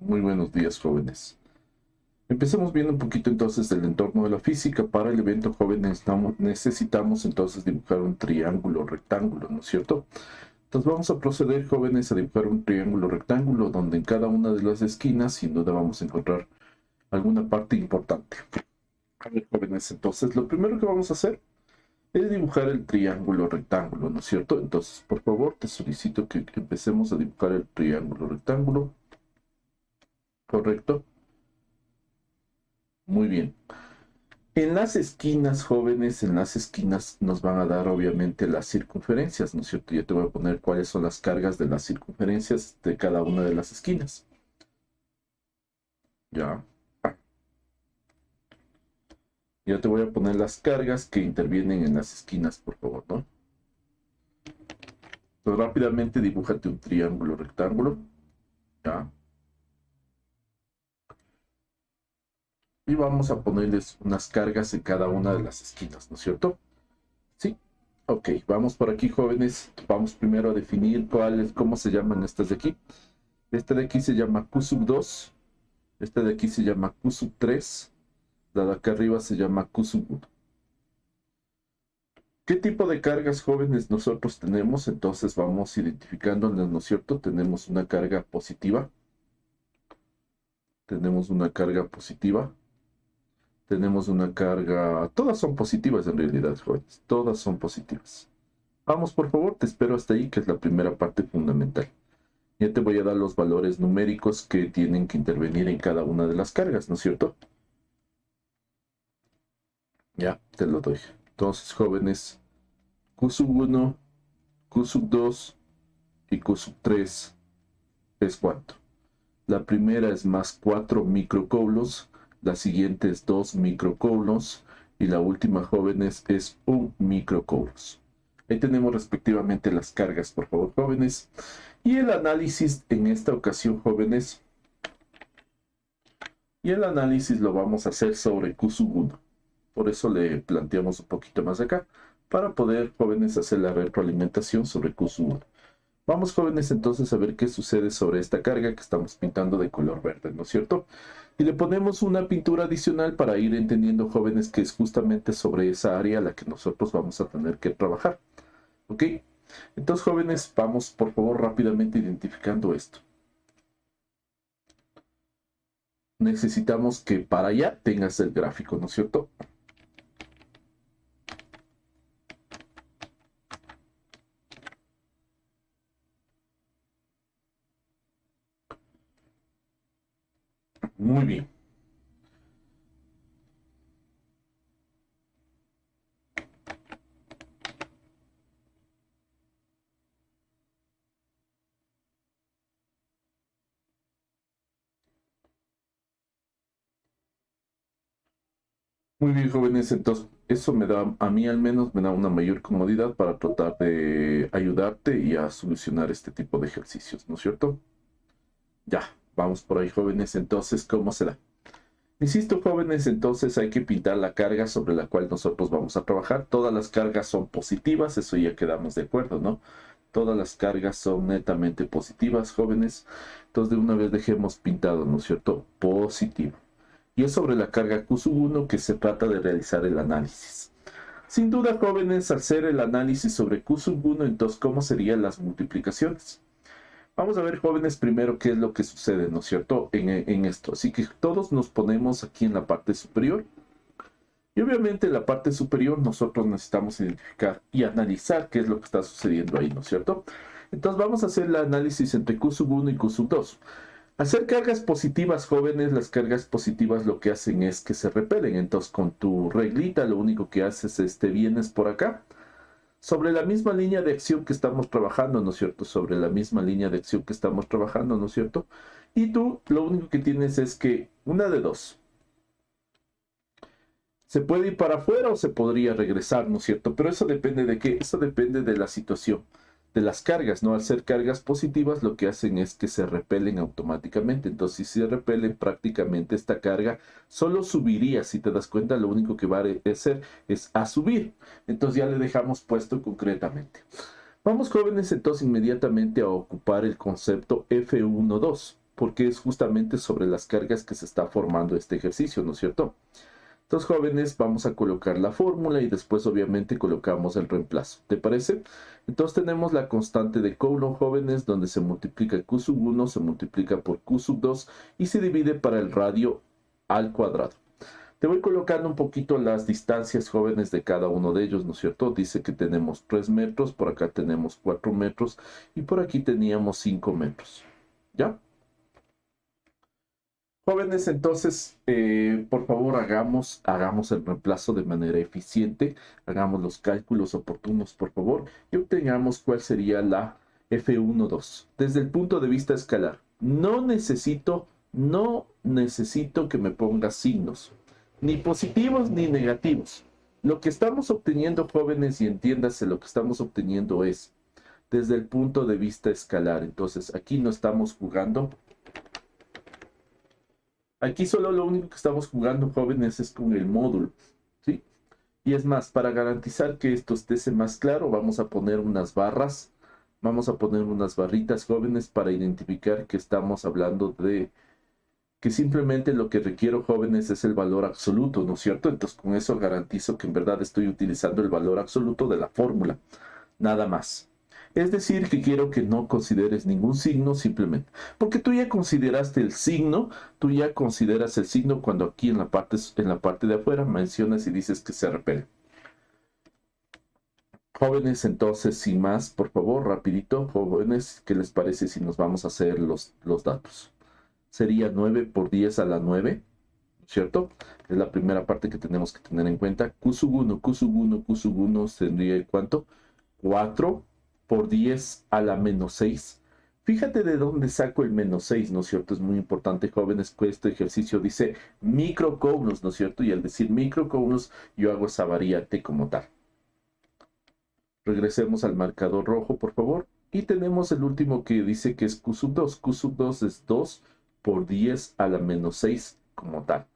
Muy buenos días, jóvenes. Empecemos viendo un poquito entonces del entorno de la física. Para el evento, jóvenes, necesitamos entonces dibujar un triángulo rectángulo, ¿no es cierto? Entonces vamos a proceder, jóvenes, a dibujar un triángulo rectángulo donde en cada una de las esquinas, sin duda, vamos a encontrar alguna parte importante. A ver, jóvenes, entonces lo primero que vamos a hacer es dibujar el triángulo rectángulo, ¿no es cierto? Entonces, por favor, te solicito que empecemos a dibujar el triángulo rectángulo. ¿Correcto? Muy bien. En las esquinas, jóvenes, en las esquinas nos van a dar obviamente las circunferencias, ¿no es cierto? Ya te voy a poner cuáles son las cargas de las circunferencias de cada una de las esquinas. Ya. Ya te voy a poner las cargas que intervienen en las esquinas, por favor, ¿no? Entonces, rápidamente dibújate un triángulo rectángulo. Ya. Y vamos a ponerles unas cargas en cada una de las esquinas, ¿no es cierto? Sí. Ok, vamos por aquí, jóvenes. Vamos primero a definir cómo se llaman estas de aquí. Esta de aquí se llama Q sub 2. Esta de aquí se llama Q sub 3. La de acá arriba se llama Q sub 1. ¿Qué tipo de cargas, jóvenes, nosotros tenemos? Entonces vamos identificándolas, ¿no es cierto? Tenemos una carga positiva. Tenemos una carga positiva. Tenemos una carga... Todas son positivas en realidad, jóvenes. Todas son positivas. Vamos, por favor, te espero hasta ahí, que es la primera parte fundamental. Ya te voy a dar los valores numéricos que tienen que intervenir en cada una de las cargas, ¿no es cierto? Ya, te lo doy. Entonces, jóvenes, Q sub 1, Q sub 2 y Q sub 3 es ¿cuánto? La primera es más 4 microcoulombs, la siguiente es 2 microcoulombs y la última, jóvenes, es 1 microcoulombs. Ahí tenemos respectivamente las cargas, por favor, jóvenes. Y el análisis en esta ocasión, jóvenes, lo vamos a hacer sobre Q sub 1. Por eso le planteamos un poquito más acá, para poder, jóvenes, hacer la retroalimentación sobre Q sub 1. Vamos, jóvenes, entonces a ver qué sucede sobre esta carga que estamos pintando de color verde, ¿no es cierto? Y le ponemos una pintura adicional para ir entendiendo, jóvenes, que es justamente sobre esa área a la que nosotros vamos a tener que trabajar. ¿Ok? Entonces, jóvenes, vamos, por favor, rápidamente identificando esto. Necesitamos que para allá tengas el gráfico, ¿no es cierto? Muy bien. Muy bien, jóvenes, entonces eso me da, a mí al menos, me da una mayor comodidad para tratar de ayudarte y a solucionar este tipo de ejercicios, ¿no es cierto? Ya, vamos por ahí, jóvenes, entonces, ¿cómo será? Insisto, jóvenes, entonces hay que pintar la carga sobre la cual nosotros vamos a trabajar. Todas las cargas son positivas, eso ya quedamos de acuerdo, ¿no? Todas las cargas son netamente positivas, jóvenes. Entonces, de una vez dejemos pintado, ¿no es cierto? Positivo. Y es sobre la carga Q sub 1 que se trata de realizar el análisis. Sin duda, jóvenes, al hacer el análisis sobre Q sub 1, entonces, ¿cómo serían las multiplicaciones? Vamos a ver, jóvenes, primero qué es lo que sucede, ¿no es cierto?, en esto. Así que todos nos ponemos aquí en la parte superior. Y obviamente en la parte superior nosotros necesitamos identificar y analizar qué es lo que está sucediendo ahí, ¿no es cierto? Entonces vamos a hacer el análisis entre Q sub 1 y Q sub 2. Hacer cargas positivas, jóvenes, las cargas positivas lo que hacen es que se repelen. Entonces con tu reglita lo único que haces es te vienes por acá, sobre la misma línea de acción que estamos trabajando, ¿no es cierto? Sobre la misma línea de acción que estamos trabajando, ¿no es cierto? Y tú lo único que tienes es que una de dos. Se puede ir para afuera o se podría regresar, ¿no es cierto? Pero eso depende de qué, eso depende de la situación, de las cargas, ¿no? Al ser cargas positivas, lo que hacen es que se repelen automáticamente. Entonces, si se repelen, prácticamente esta carga solo subiría. Si te das cuenta, lo único que va a hacer es a subir. Entonces, ya le dejamos puesto concretamente. Vamos, jóvenes, entonces inmediatamente a ocupar el concepto F1.2. porque es justamente sobre las cargas que se está formando este ejercicio, ¿no es cierto? Entonces, jóvenes, vamos a colocar la fórmula y después obviamente colocamos el reemplazo. ¿Te parece? Entonces tenemos la constante de Coulomb, jóvenes, donde se multiplica Q sub 1, se multiplica por Q sub 2 y se divide para el radio al cuadrado. Te voy colocando un poquito las distancias, jóvenes, de cada uno de ellos, ¿no es cierto? Dice que tenemos 3 metros, por acá tenemos 4 metros y por aquí teníamos 5 metros. ¿Ya? Jóvenes, entonces, por favor, hagamos el reemplazo de manera eficiente, hagamos los cálculos oportunos, por favor, y obtengamos cuál sería la F12. Desde el punto de vista escalar, no necesito que me ponga signos, ni positivos ni negativos. Lo que estamos obteniendo, jóvenes, y entiéndase, lo que estamos obteniendo es desde el punto de vista escalar. Entonces, aquí no estamos jugando. Aquí solo lo único que estamos jugando, jóvenes, es con el módulo, ¿sí? Y es más, para garantizar que esto esté más claro, vamos a poner unas barras, vamos a poner unas barritas, jóvenes, para identificar que estamos hablando de que simplemente lo que requiero, jóvenes, es el valor absoluto, ¿no es cierto? Entonces, con eso garantizo que en verdad estoy utilizando el valor absoluto de la fórmula, nada más. Es decir, que quiero que no consideres ningún signo simplemente. Porque tú ya consideraste el signo, tú ya consideras el signo cuando aquí en la parte de afuera mencionas y dices que se repele. Jóvenes, entonces, sin más, por favor, rapidito, jóvenes, ¿qué les parece si nos vamos a hacer los datos? Sería 9 por 10 a la 9, ¿cierto? Es la primera parte que tenemos que tener en cuenta. Q sub 1, Q sub 1, Q sub 1 tendría ¿cuánto? 4 por 10 a la menos 6. Fíjate de dónde saco el menos 6, ¿no es cierto? Es muy importante, jóvenes, que este ejercicio dice microcoulombs, ¿no es cierto? Y al decir microcoulombs, yo hago esa variante como tal. Regresemos al marcador rojo, por favor. Y tenemos el último que dice que es Q sub 2. Q sub 2 es 2 por 10 a la menos 6 como tal.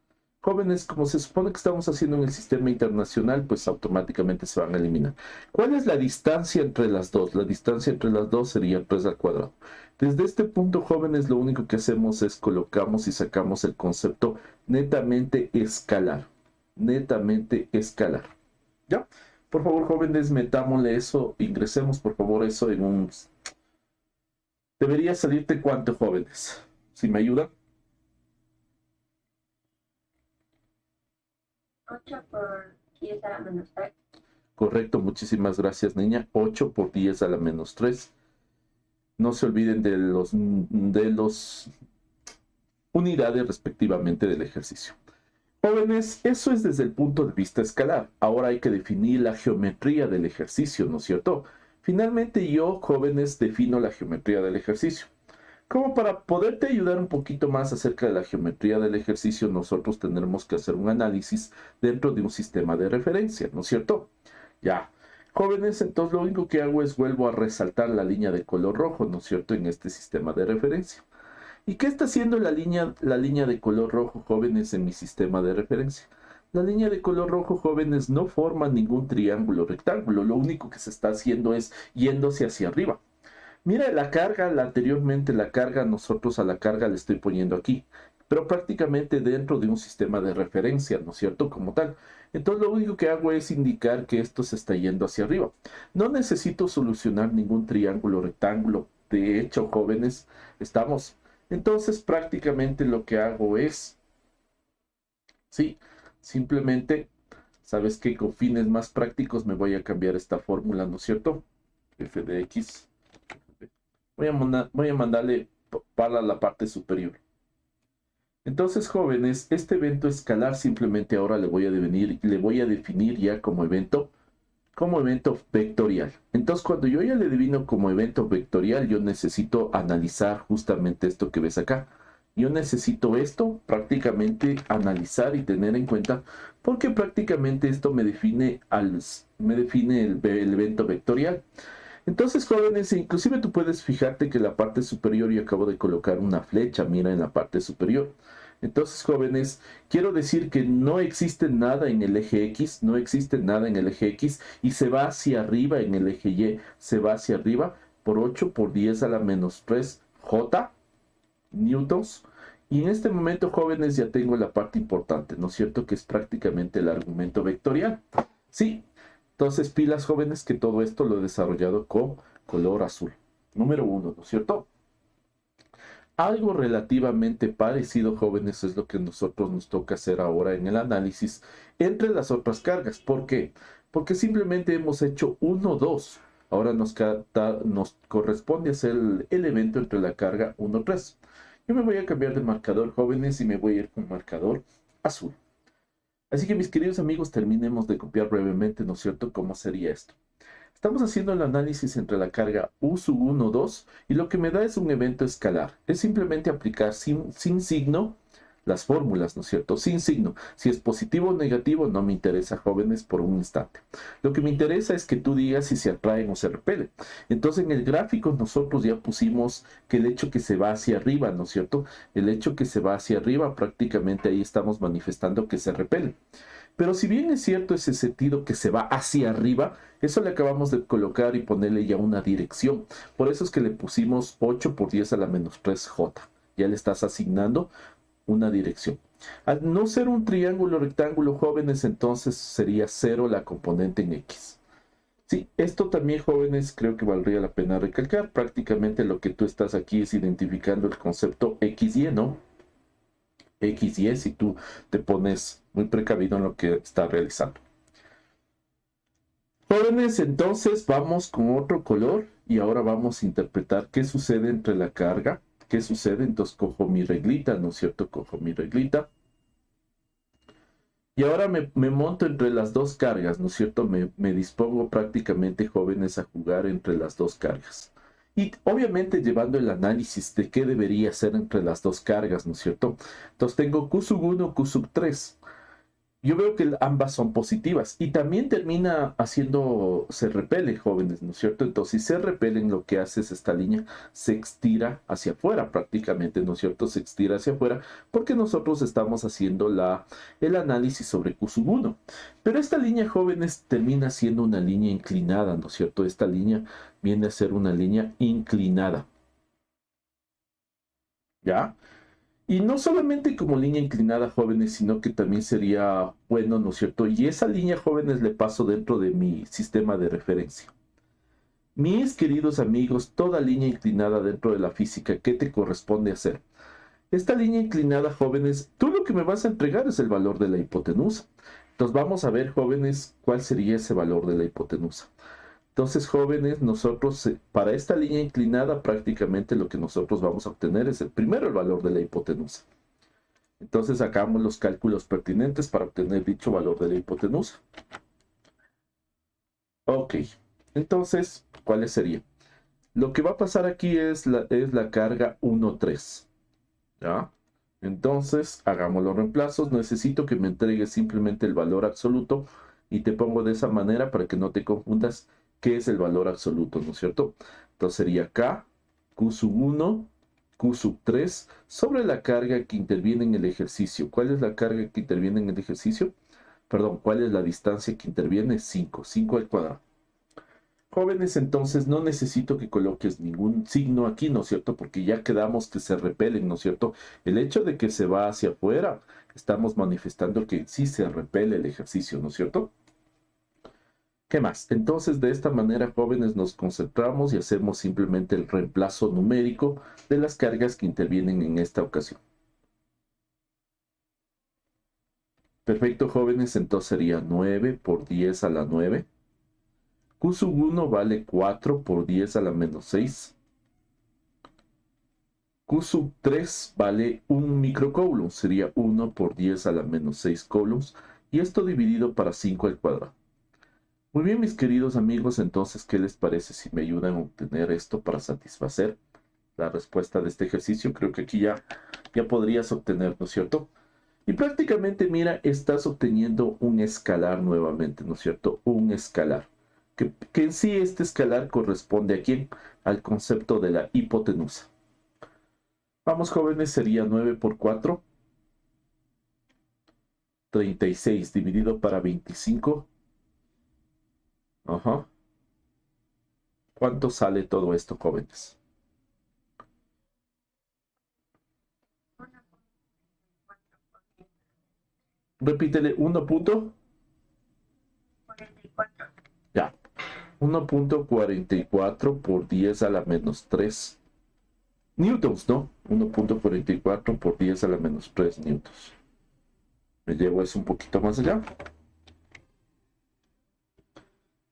Jóvenes, como se supone que estamos haciendo en el sistema internacional, pues automáticamente se van a eliminar. ¿Cuál es la distancia entre las dos? La distancia entre las dos sería 3 al cuadrado. Desde este punto, jóvenes, lo único que hacemos es colocamos y sacamos el concepto netamente escalar. Netamente escalar. ¿Ya? Por favor, jóvenes, metámosle eso, ingresemos por favor eso en un... Debería salirte cuánto, jóvenes. Si me ayudan. 8 por 10 a la menos 3. Correcto, muchísimas gracias, niña. 8 por 10 a la menos 3. No se olviden de los unidades respectivamente del ejercicio. Jóvenes, eso es desde el punto de vista escalar. Ahora hay que definir la geometría del ejercicio, ¿no es cierto? Finalmente yo, jóvenes, defino la geometría del ejercicio. Como para poderte ayudar un poquito más acerca de la geometría del ejercicio, nosotros tendremos que hacer un análisis dentro de un sistema de referencia, ¿no es cierto? Ya. Jóvenes, entonces lo único que hago es vuelvo a resaltar la línea de color rojo, ¿no es cierto?, en este sistema de referencia. ¿Y qué está haciendo la línea de color rojo, jóvenes, en mi sistema de referencia? La línea de color rojo, jóvenes, no forma ningún triángulo rectángulo. Lo único que se está haciendo es yéndose hacia arriba. Mira, la carga, anteriormente la carga, nosotros a la carga le estoy poniendo aquí, pero prácticamente dentro de un sistema de referencia, ¿no es cierto?, como tal. Entonces lo único que hago es indicar que esto se está yendo hacia arriba. No necesito solucionar ningún triángulo rectángulo. De hecho, jóvenes, estamos... Entonces prácticamente lo que hago es, sí, simplemente, ¿sabes qué? Con fines más prácticos me voy a cambiar esta fórmula, ¿no es cierto? F de X. Voy a mandarle para la parte superior. Entonces, jóvenes, este evento escalar simplemente ahora le voy a definir ya como evento vectorial. Entonces, cuando yo ya le defino como evento vectorial, yo necesito analizar justamente esto que ves acá. Yo necesito esto prácticamente analizar y tener en cuenta, porque prácticamente esto me define el evento vectorial. Entonces, jóvenes, inclusive tú puedes fijarte que en la parte superior yo acabo de colocar una flecha, mira, en la parte superior. Entonces, jóvenes, quiero decir que no existe nada en el eje X, no existe nada en el eje X y se va hacia arriba en el eje Y, se va hacia arriba por 8 por 10 a la menos 3 J newtons. Y en este momento, jóvenes, ya tengo la parte importante, ¿no es cierto? Que es prácticamente el argumento vectorial. Sí, entonces pilas, jóvenes, que todo esto lo he desarrollado con color azul. Número 1, ¿no es cierto? Algo relativamente parecido, jóvenes, es lo que nosotros nos toca hacer ahora en el análisis entre las otras cargas. ¿Por qué? Porque simplemente hemos hecho 1, 2. Ahora nos corresponde hacer el evento entre la carga 1, 3. Yo me voy a cambiar de marcador, jóvenes, y me voy a ir con marcador azul. Así que, mis queridos amigos, terminemos de copiar brevemente, ¿no es cierto?, cómo sería esto. Estamos haciendo el análisis entre la carga U sub 1, 2 y lo que me da es un evento escalar. Es simplemente aplicar sin signo las fórmulas, ¿no es cierto? Sin signo. Si es positivo o negativo no me interesa, jóvenes, por un instante. Lo que me interesa es que tú digas si se atraen o se repelen. Entonces en el gráfico nosotros ya pusimos que el hecho que se va hacia arriba, ¿no es cierto? El hecho que se va hacia arriba, prácticamente ahí estamos manifestando que se repelen. Pero si bien es cierto ese sentido que se va hacia arriba, eso le acabamos de colocar y ponerle ya una dirección. Por eso es que le pusimos 8 por 10 a la menos 3J. Ya le estás asignando una dirección. Al no ser un triángulo rectángulo, jóvenes, entonces sería 0 la componente en X. Sí, esto también, jóvenes, creo que valdría la pena recalcar. Prácticamente lo que tú estás aquí es identificando el concepto XY, ¿no? X y si tú te pones muy precavido en lo que estás realizando. Jóvenes, entonces vamos con otro color y ahora vamos a interpretar qué sucede entre la carga. ¿Qué sucede? Entonces cojo mi reglita, ¿no es cierto? Cojo mi reglita. Y ahora me monto entre las dos cargas, ¿no es cierto? Me dispongo prácticamente, jóvenes, a jugar entre las dos cargas. Y obviamente llevando el análisis de qué debería ser entre las dos cargas, ¿no es cierto? Entonces tengo Q sub 1, Q sub 3. Yo veo que ambas son positivas y también termina haciendo, se repele, jóvenes, ¿no es cierto? Entonces, si se repelen, lo que hace es esta línea se estira hacia afuera prácticamente, ¿no es cierto? Se estira hacia afuera porque nosotros estamos haciendo el análisis sobre Q sub 1. Pero esta línea, jóvenes, termina siendo una línea inclinada, ¿no es cierto? Esta línea viene a ser una línea inclinada. ¿Ya? Y no solamente como línea inclinada, jóvenes, sino que también sería bueno, ¿no es cierto? Y esa línea, jóvenes, le paso dentro de mi sistema de referencia. Mis queridos amigos, toda línea inclinada dentro de la física, ¿qué te corresponde hacer? Esta línea inclinada, jóvenes, tú lo que me vas a entregar es el valor de la hipotenusa. Entonces vamos a ver, jóvenes, cuál sería ese valor de la hipotenusa. Entonces, jóvenes, nosotros para esta línea inclinada prácticamente lo que nosotros vamos a obtener es primero el valor de la hipotenusa. Entonces hagamos los cálculos pertinentes para obtener dicho valor de la hipotenusa. Ok, entonces, ¿cuáles serían? Lo que va a pasar aquí es la carga 1, 3. ¿Ya? Entonces, hagamos los reemplazos. Necesito que me entregues simplemente el valor absoluto y te pongo de esa manera para que no te confundas qué es el valor absoluto, ¿no es cierto? Entonces sería K, Q sub 1, Q sub 3 sobre la carga que interviene en el ejercicio. ¿Cuál es la carga que interviene en el ejercicio? Perdón, ¿cuál es la distancia que interviene? 5, 5 al cuadrado. Jóvenes, entonces no necesito que coloques ningún signo aquí, ¿no es cierto? Porque ya quedamos que se repelen, ¿no es cierto? El hecho de que se va hacia afuera, estamos manifestando que sí se repele el ejercicio, ¿no es cierto? ¿Qué más? Entonces, de esta manera, jóvenes, nos concentramos y hacemos simplemente el reemplazo numérico de las cargas que intervienen en esta ocasión. Perfecto, jóvenes, entonces sería 9 por 10 a la 9. Q sub 1 vale 4 por 10 a la menos 6. Q sub 3 vale 1 microcoulomb, sería 1 por 10 a la menos 6 coulombs, y esto dividido para 5 al cuadrado. Muy bien, mis queridos amigos, entonces, ¿qué les parece si me ayudan a obtener esto para satisfacer la respuesta de este ejercicio? Creo que aquí ya podrías obtener, ¿no es cierto? Y prácticamente, mira, estás obteniendo un escalar nuevamente, ¿no es cierto? Un escalar. Que en sí este escalar corresponde a quién? Al concepto de la hipotenusa. Vamos, jóvenes, sería 9 por 4, 36 dividido para 25. Ajá. ¿Cuánto sale todo esto, jóvenes? Repítele 1 punto. 44. Ya. 1.44 por 10 a la menos 3 newtons, ¿no? 1.44 por 10 a la menos 3 newtons. Me llevo eso un poquito más allá.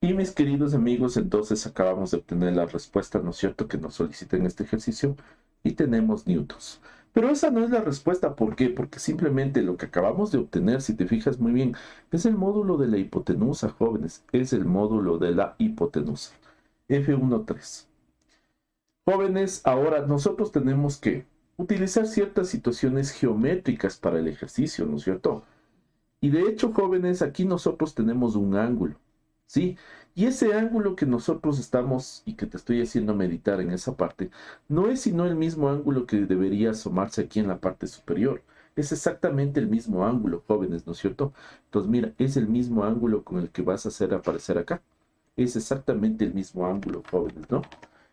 Y mis queridos amigos, entonces acabamos de obtener la respuesta, ¿no es cierto?, que nos solicita en este ejercicio. Y tenemos newtons. Pero esa no es la respuesta. ¿Por qué? Porque simplemente lo que acabamos de obtener, si te fijas muy bien, es el módulo de la hipotenusa, jóvenes. Es el módulo de la hipotenusa. F1.3. Jóvenes, ahora nosotros tenemos que utilizar ciertas situaciones geométricas para el ejercicio, ¿no es cierto? Y de hecho, jóvenes, aquí nosotros tenemos un ángulo, ¿sí? Y ese ángulo que nosotros estamos y que te estoy haciendo meditar en esa parte, no es sino el mismo ángulo que debería asomarse aquí en la parte superior. Es exactamente el mismo ángulo, jóvenes, ¿no es cierto? Entonces, mira, es el mismo ángulo con el que vas a hacer aparecer acá. Es exactamente el mismo ángulo, jóvenes, ¿no?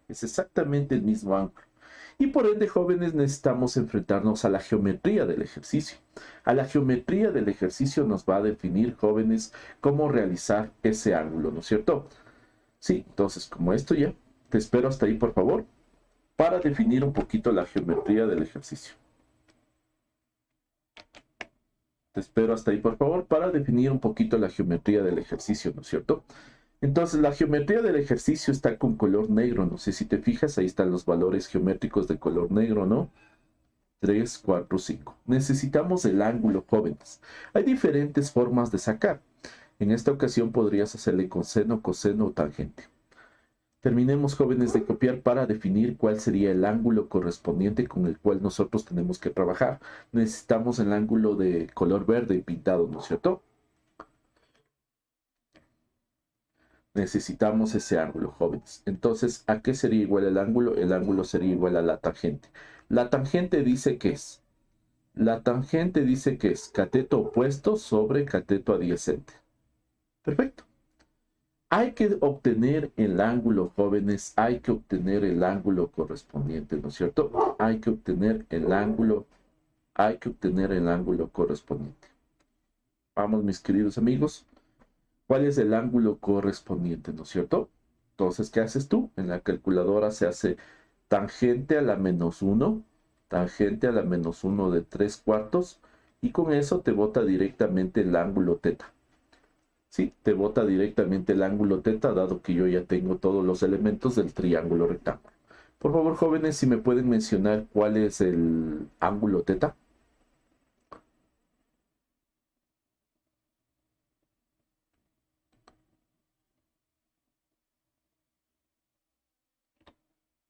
Es exactamente el mismo ángulo. Y por ende, jóvenes, necesitamos enfrentarnos a la geometría del ejercicio. A la geometría del ejercicio nos va a definir, jóvenes, cómo realizar ese ángulo, ¿no es cierto? Sí, entonces, como esto ya, te espero hasta ahí, por favor, para definir un poquito la geometría del ejercicio. Te espero hasta ahí, por favor, para definir un poquito la geometría del ejercicio, ¿no es cierto? Entonces, la geometría del ejercicio está con color negro. No sé si te fijas, ahí están los valores geométricos de color negro, ¿no? 3, 4, 5. Necesitamos el ángulo, jóvenes. Hay diferentes formas de sacar. En esta ocasión podrías hacerle con seno, coseno o tangente. Terminemos, jóvenes, de copiar para definir cuál sería el ángulo correspondiente con el cual nosotros tenemos que trabajar. Necesitamos el ángulo de color verde pintado, ¿no es cierto? Necesitamos ese ángulo, jóvenes. Entonces, ¿a qué sería igual el ángulo? El ángulo sería igual a la tangente. La tangente dice que es. La tangente dice que es cateto opuesto sobre cateto adyacente. Perfecto. Hay que obtener el ángulo, jóvenes. Hay que obtener el ángulo correspondiente, ¿no es cierto? Hay que obtener el ángulo. Hay que obtener el ángulo correspondiente. Vamos, mis queridos amigos. ¿Cuál es el ángulo correspondiente, no es cierto? Entonces, ¿qué haces tú? En la calculadora se hace tangente a la menos 1, tangente a la menos 1 de 3 cuartos, y con eso te bota directamente el ángulo teta. Sí, te bota directamente el ángulo teta, dado que yo ya tengo todos los elementos del triángulo rectángulo. Por favor, jóvenes, si me pueden mencionar cuál es el ángulo teta.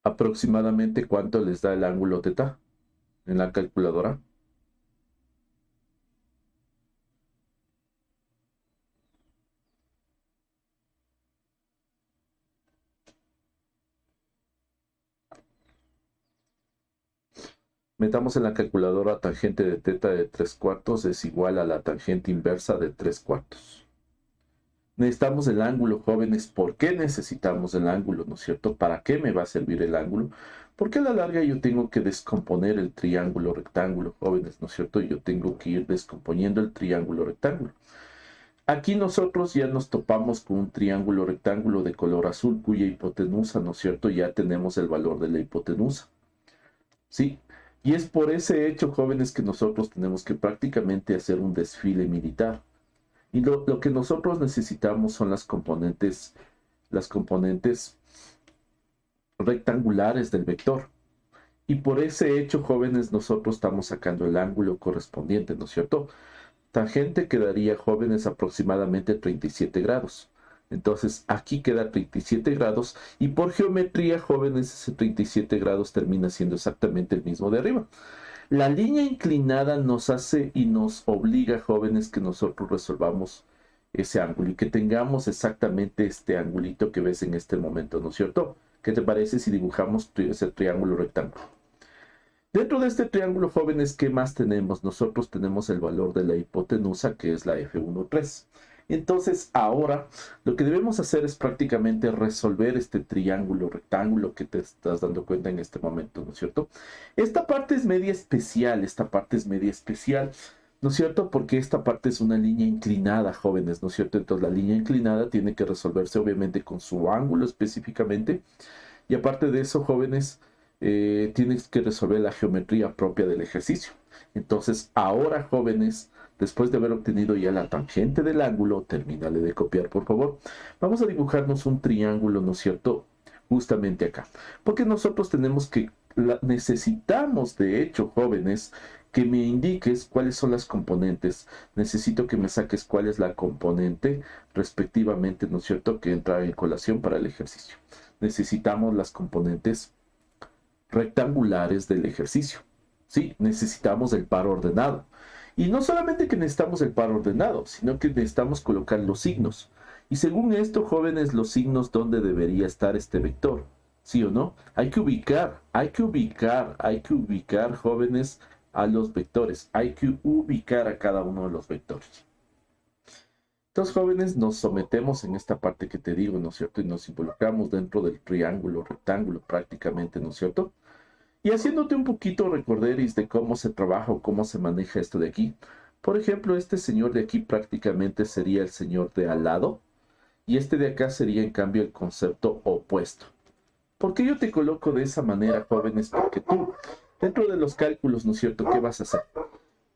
Aproximadamente cuánto les da el ángulo teta en la calculadora. Metamos en la calculadora tangente de teta de 3 cuartos es igual a la tangente inversa de 3 cuartos. Necesitamos el ángulo, jóvenes. ¿Por qué necesitamos el ángulo, no es cierto? ¿Para qué me va a servir el ángulo? Porque a la larga yo tengo que descomponer el triángulo rectángulo, jóvenes, ¿no es cierto? Yo tengo que ir descomponiendo el triángulo rectángulo. Aquí nosotros ya nos topamos con un triángulo rectángulo de color azul cuya hipotenusa, ¿no es cierto? Ya tenemos el valor de la hipotenusa. ¿Sí? Y es por ese hecho, jóvenes, que nosotros tenemos que prácticamente hacer un desfile militar. Y lo que nosotros necesitamos son las componentes rectangulares del vector. Y por ese hecho, jóvenes, nosotros estamos sacando el ángulo correspondiente, ¿no es cierto? Tangente quedaría, jóvenes, aproximadamente 37 grados. Entonces, aquí queda 37 grados y por geometría, jóvenes, ese 37 grados termina siendo exactamente el mismo de arriba. La línea inclinada nos hace y nos obliga, jóvenes, que nosotros resolvamos ese ángulo y que tengamos exactamente este angulito que ves en este momento, ¿no es cierto? ¿Qué te parece si dibujamos ese triángulo rectángulo? Dentro de este triángulo, jóvenes, ¿qué más tenemos? Nosotros tenemos el valor de la hipotenusa, que es la F1,3. Entonces, ahora lo que debemos hacer es prácticamente resolver este triángulo rectángulo que te estás dando cuenta en este momento, ¿no es cierto? Esta parte es media especial, ¿no es cierto? Porque esta parte es una línea inclinada, jóvenes, ¿no es cierto? Entonces la línea inclinada tiene que resolverse obviamente con su ángulo específicamente. Y aparte de eso, jóvenes, tienes que resolver la geometría propia del ejercicio. Entonces, ahora, jóvenes, después de haber obtenido ya la tangente del ángulo, termínale de copiar, por favor. Vamos a dibujarnos un triángulo, ¿no es cierto? Justamente acá. Porque nosotros tenemos que, necesitamos, de hecho, jóvenes, que me indiques cuáles son las componentes. Necesito que me saques cuál es la componente respectivamente, ¿no es cierto?, que entra en colación para el ejercicio. Necesitamos las componentes rectangulares del ejercicio. Sí, necesitamos el par ordenado. Y no solamente que necesitamos el par ordenado, sino que necesitamos colocar los signos. Y según esto, jóvenes, los signos, ¿dónde debería estar este vector? ¿Sí o no? Hay que ubicar, jóvenes, a los vectores. Hay que ubicar a cada uno de los vectores. Entonces, jóvenes, nos sometemos en esta parte que te digo, ¿no es cierto? Y nos involucramos dentro del triángulo, rectángulo prácticamente, ¿no es cierto? Y haciéndote un poquito recorderis de cómo se trabaja o cómo se maneja esto de aquí. Por ejemplo, este señor de aquí prácticamente sería el señor de al lado. Y este de acá sería en cambio el concepto opuesto. ¿Por qué yo te coloco de esa manera, jóvenes? Porque tú, dentro de los cálculos, ¿no es cierto? ¿Qué vas a hacer?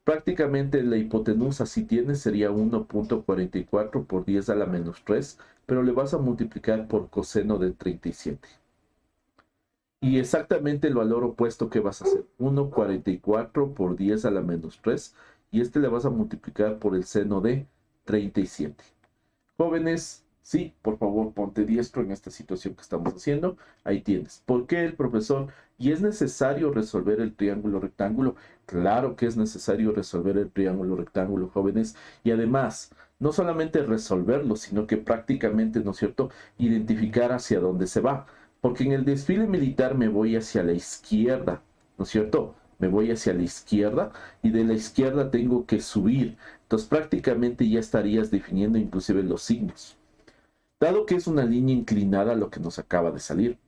Prácticamente la hipotenusa, si tienes, sería 1.44 por 10 a la menos 3, pero le vas a multiplicar por coseno de 37. Y exactamente el valor opuesto que vas a hacer, 1.44 por 10 a la menos 3, y este le vas a multiplicar por el seno de 37. Jóvenes, sí, por favor, ponte diestro en esta situación que estamos haciendo. Ahí tienes. ¿Por qué el profesor? ¿Y es necesario resolver el triángulo rectángulo? Claro que es necesario resolver el triángulo rectángulo, jóvenes. Y además, no solamente resolverlo, sino que prácticamente, ¿no es cierto?, identificar hacia dónde se va. Porque en el desfile militar me voy hacia la izquierda, ¿no es cierto? Me voy hacia la izquierda y de la izquierda tengo que subir. Entonces prácticamente ya estarías definiendo inclusive los signos. Dado que es una línea inclinada lo que nos acaba de salir.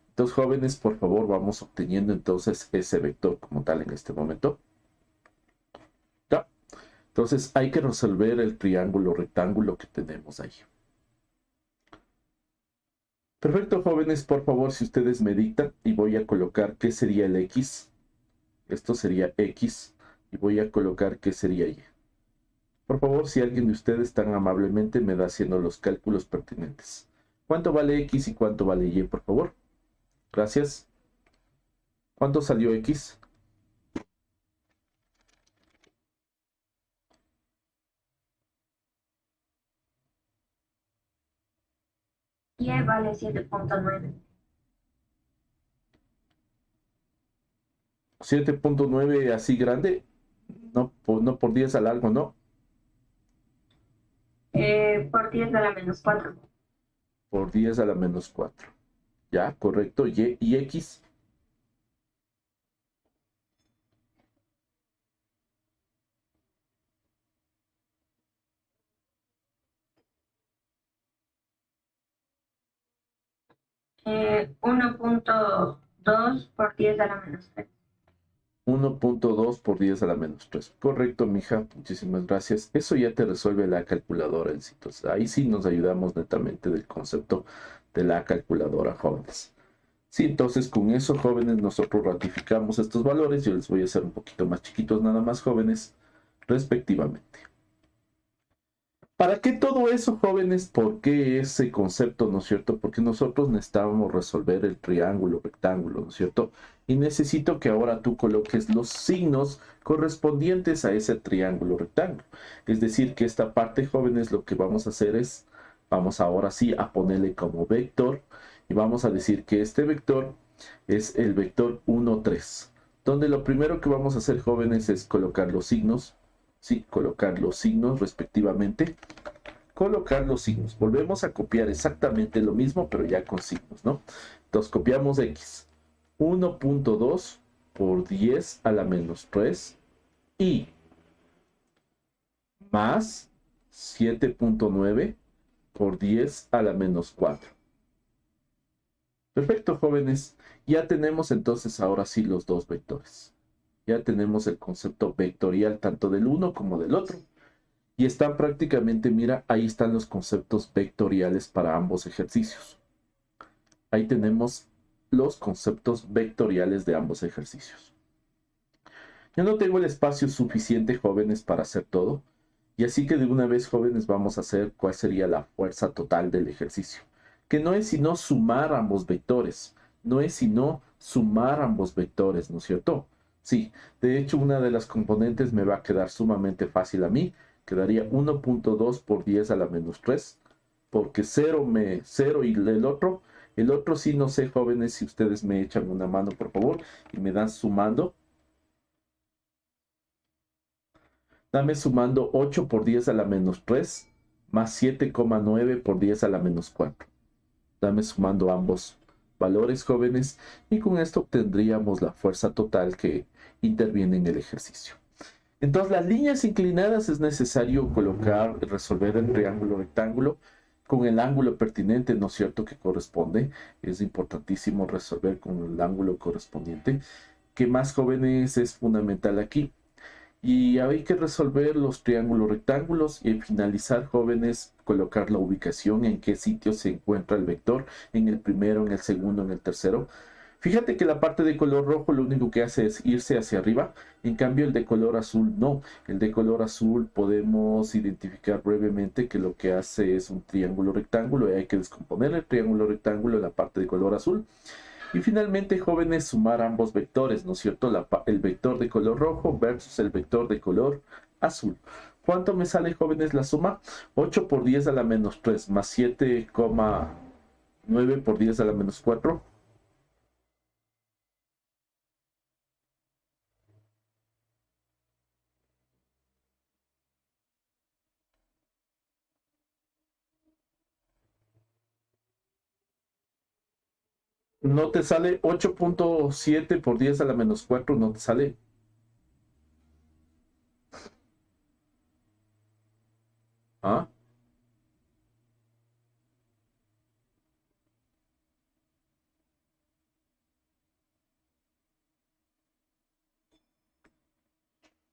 Entonces, jóvenes, por favor, vamos obteniendo entonces ese vector como tal en este momento. ¿Ya? Entonces hay que resolver el triángulo rectángulo que tenemos ahí. Perfecto, jóvenes, por favor, si ustedes me dictan y voy a colocar qué sería el X. Esto sería X y voy a colocar qué sería Y. Por favor, si alguien de ustedes tan amablemente me da haciendo los cálculos pertinentes. ¿Cuánto vale X y cuánto vale Y, por favor? Gracias. ¿Cuánto salió X? Y vale 7.9. 7.9 así grande. No, no por 10 a largo, no. Por 10 a la menos 4. Por 10 a la menos 4. Ya, correcto. Y X. 1.2 por 10 a la menos 3. 1.2 por 10 a la menos 3. Correcto, mija. Muchísimas gracias. Eso ya te resuelve la calculadora. Entonces, ahí sí nos ayudamos netamente del concepto de la calculadora, jóvenes. Sí, entonces con eso, jóvenes, nosotros ratificamos estos valores. Yo les voy a hacer un poquito más chiquitos, nada más, jóvenes, respectivamente. ¿Para qué todo eso, jóvenes? ¿Por qué ese concepto, no es cierto? Porque nosotros necesitábamos resolver el triángulo, rectángulo, ¿no es cierto? Y necesito que ahora tú coloques los signos correspondientes a ese triángulo, rectángulo. Es decir, que esta parte, jóvenes, lo que vamos a hacer es, vamos ahora sí a ponerle como vector y vamos a decir que este vector es el vector 1, 3. Donde lo primero que vamos a hacer, jóvenes, es colocar los signos. Sí, colocar los signos respectivamente. Colocar los signos. Volvemos a copiar exactamente lo mismo, pero ya con signos, ¿no? Entonces copiamos X. 1.2 por 10 a la menos 3 y más 7.9 por 10 a la menos 4. Perfecto, jóvenes. Ya tenemos entonces ahora sí los dos vectores. Ya tenemos el concepto vectorial tanto del uno como del otro. Y están prácticamente, mira, ahí están los conceptos vectoriales para ambos ejercicios. Ahí tenemos los conceptos vectoriales de ambos ejercicios. Yo no tengo el espacio suficiente, jóvenes, para hacer todo. Y así que de una vez, jóvenes, vamos a hacer cuál sería la fuerza total del ejercicio. Que no es sino sumar ambos vectores. No es sino sumar ambos vectores, ¿no es cierto? Sí, de hecho una de las componentes me va a quedar sumamente fácil a mí. Quedaría 1.2 por 10 a la menos 3. Porque 0 y el otro sí no sé, jóvenes, si ustedes me echan una mano, por favor, y me dan sumando. Dame sumando 8 por 10 a la menos 3 más 7,9 por 10 a la menos 4. Dame sumando ambos valores, jóvenes, y con esto obtendríamos la fuerza total que interviene en el ejercicio. Entonces, las líneas inclinadas es necesario colocar, resolver el triángulo rectángulo con el ángulo pertinente, ¿no es cierto?, que corresponde. Es importantísimo resolver con el ángulo correspondiente. ¿Qué más, jóvenes, es fundamental aquí? Y hay que resolver los triángulos rectángulos y finalizar, jóvenes, colocar la ubicación en qué sitio se encuentra el vector, en el primero, en el segundo, en el tercero. Fíjate que la parte de color rojo lo único que hace es irse hacia arriba, en cambio el de color azul no. El de color azul podemos identificar brevemente que lo que hace es un triángulo rectángulo y hay que descomponer el triángulo rectángulo en la parte de color azul. Y finalmente, jóvenes, sumar ambos vectores, ¿no es cierto? El vector de color rojo versus el vector de color azul. ¿Cuánto me sale, jóvenes, la suma? 8 por 10 a la menos 3 más 7,9 por 10 a la menos 4. ¿No te sale 8.7 por 10 a la menos 4? ¿No te sale? ¿Ah?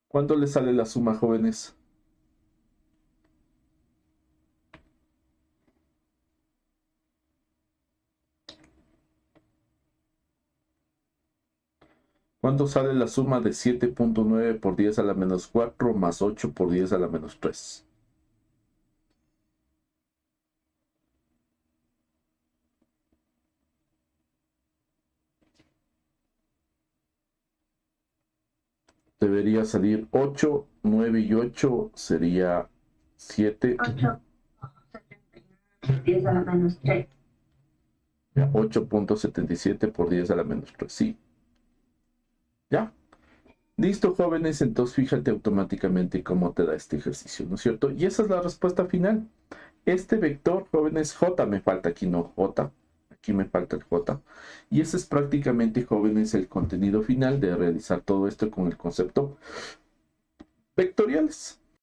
¿Cuánto le sale la suma, jóvenes? ¿Cuánto sale la suma de 7.9 por 10 a la menos 4 más 8 por 10 a la menos 3? Debería salir 8, 9 y 8 sería 7. 8, 10 a la menos 3. 8.77 por 10 a la menos 3. Sí. ¿Ya? Listo, jóvenes. Entonces fíjate automáticamente cómo te da este ejercicio, ¿no es cierto? Y esa es la respuesta final. Este vector, jóvenes, J me falta aquí, no J. Aquí me falta el J. Y ese es prácticamente, jóvenes, el contenido final de realizar todo esto con el concepto vectoriales.